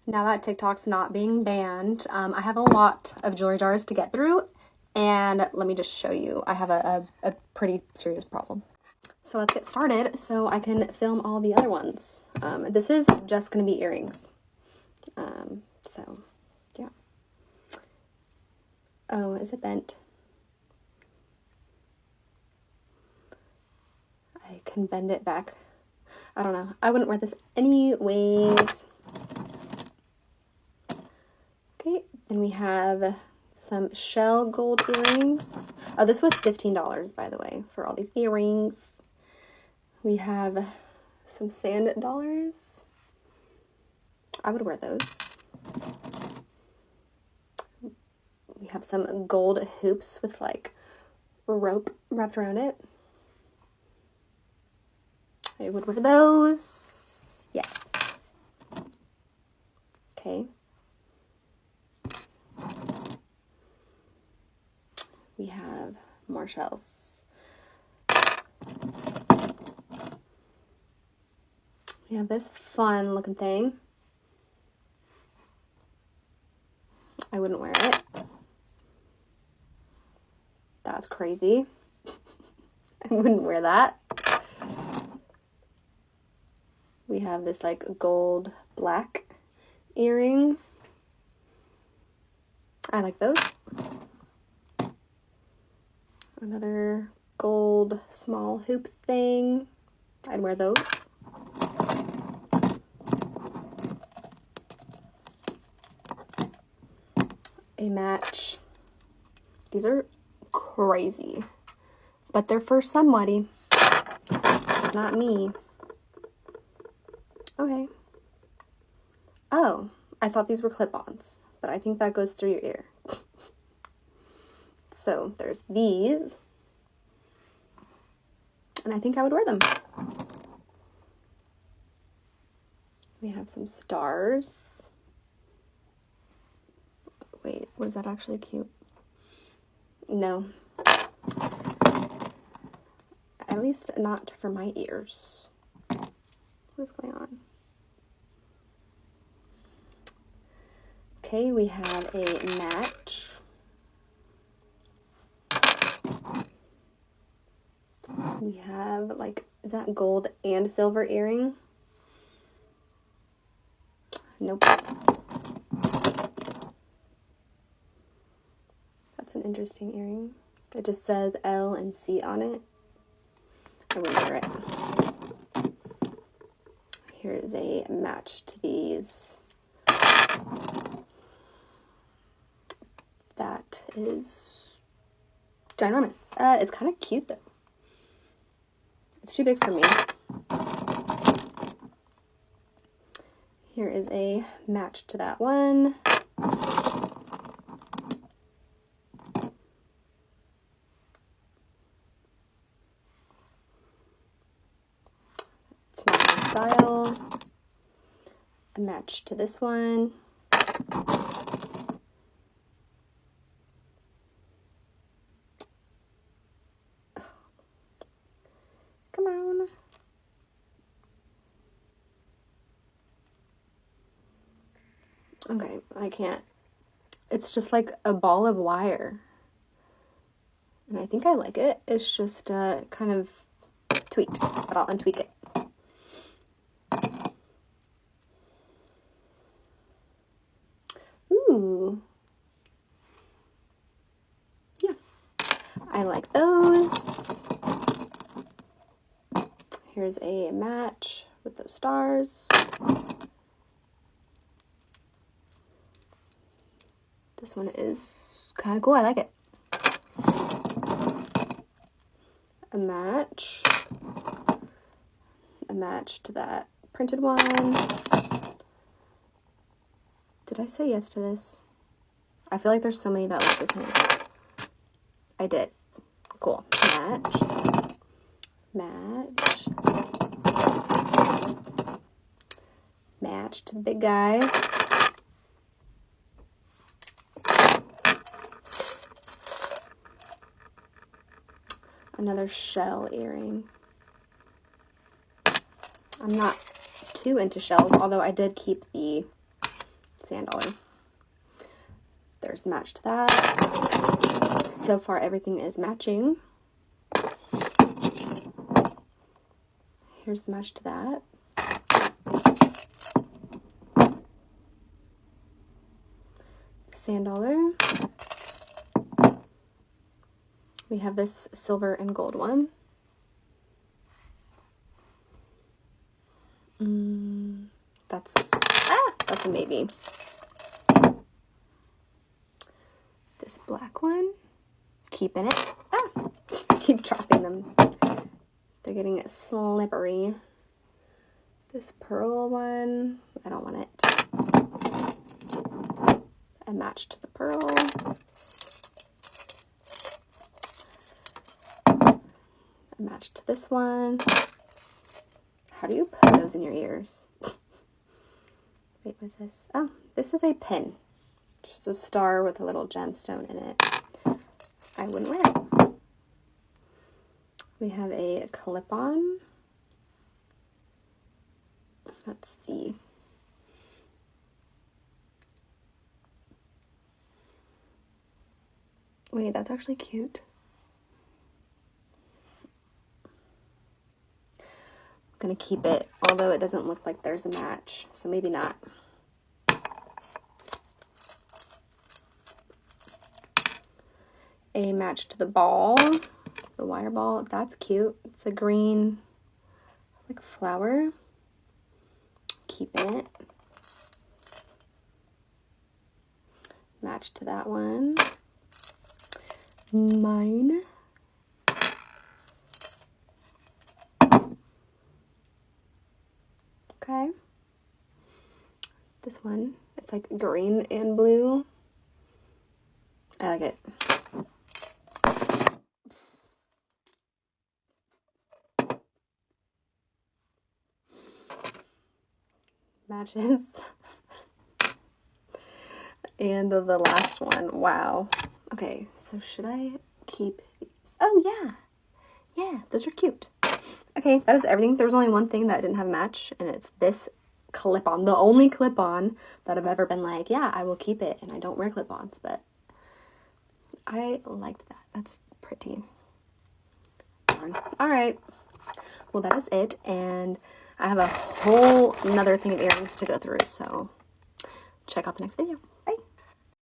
Now that TikTok's not being banned, I have a lot of jewelry jars to get through, and let me just show you. I have a pretty serious problem. So let's get started so I can film all the other ones. This is just going to be earrings. So, yeah. Oh, is it bent? I can bend it back. I don't know. I wouldn't wear this anyways. Okay, then we have some shell gold earrings. Oh, this was $15, by the way, for all these earrings. We have some sand dollars. I would wear those. We have some gold hoops with like rope wrapped around it. I would wear those. Yes. Okay. We have more shells. We have this fun looking thing. I wouldn't wear it. That's crazy. I wouldn't wear that. We have this like gold black earring. I like those. Another gold small hoop thing. I'd wear those. A match. These are crazy, but they're for somebody. It's not me. Okay. Oh, I thought these were clip-ons, but I think that goes through your ear. So there's these, and I think I would wear them. We have some stars. Wait, was that actually cute? No. At least not for my ears. What is going on? Okay, we have a match. We have, like, is that gold and silver earring? Nope. That's an interesting earring. It just says L and C on it. I wouldn't wear it. Here is a match to these. That is ginormous. It's kind of cute though. It's too big for me. Here is a match to that one. It's not my style. A match to this one. Come on. Okay, I can't. It's just like a ball of wire. And I think I like it. It's just kind of tweaked, but I'll untweak it. Ooh. Yeah. I like those. Here's a match with those stars. This one is kind of cool. I like it. A match to that printed one. Did I say yes to this? I feel like there's so many that look the same. I did. Cool. Match to the big guy. Another shell earring. I'm not too into shells, although I did keep the sand dollar. There's the match to that. So far, everything is matching. Here's the match to that. Sand dollar. We have this silver and gold one. That's a maybe. This black one, keeping it. Keep dropping them. They're getting slippery. This pearl one, I don't want it. A match to the pearl. A match to this one. How do you put those in your ears? Wait, what's this? Oh, this is a pin. Just a star with a little gemstone in it. I wouldn't wear it. We have a clip-on. Let's see. Wait, that's actually cute. I'm gonna keep it, although it doesn't look like there's a match, so maybe not. A match to the ball, the wire ball. That's cute. It's a green, like, flower. Keeping it. Match to that one. Mine. Okay. This one, it's like green and blue. I like it. Matches. And the last one. Wow. Okay, so should I keep these? Oh, yeah. Yeah, those are cute. Okay, that is everything. There was only one thing that didn't have a match, and it's this clip-on. The only clip-on that I've ever been like, yeah, I will keep it, and I don't wear clip-ons, but I liked that. That's pretty. All right. Well, that is it, and I have a whole another thing of earrings to go through, so check out the next video.